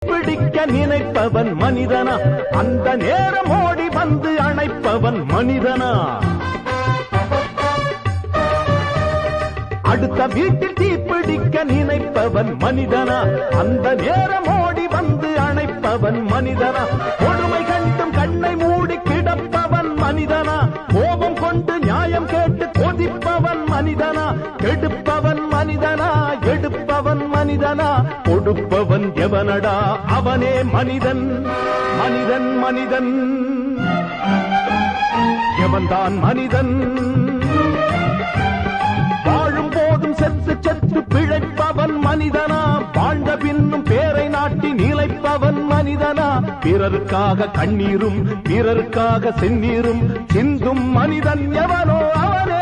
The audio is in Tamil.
தீப்பிடிக்க நினைப்பவன் மனிதனா அந்த நேரம் ஓடி வந்து அணைப்பவன் மனிதனா அடுத்த வீட்டில் தீப்பிடிக்க நினைப்பவன் மனிதனா அந்த நேரம் ஓடி வந்து அணைப்பவன் மனிதனா கொடுமை கண்டும் கண்ணை மூடி கிடப்பவன் மனிதனா கோபம் கொண்டு நியாயம் கேட்டு கொதிப்பவன் மனிதனா கெடுப்பவன் மனிதனா எடுப்பவன் மனிதனா கொடுப்பவன் எவனடா அவனே மனிதன் மனிதன் மனிதன் எவன்தான் மனிதன் வாழும் போதும் செத்து செத்து பிழைப்பவன் மனிதனா வாழ்ந்த பின்னும் பேரை நாட்டி நிலைப்பவன் மனிதனா பிறருக்காக கண்ணீரும் பிறருக்காக செந்நீரும் சிந்தும் மனிதன் எவனோ அவனே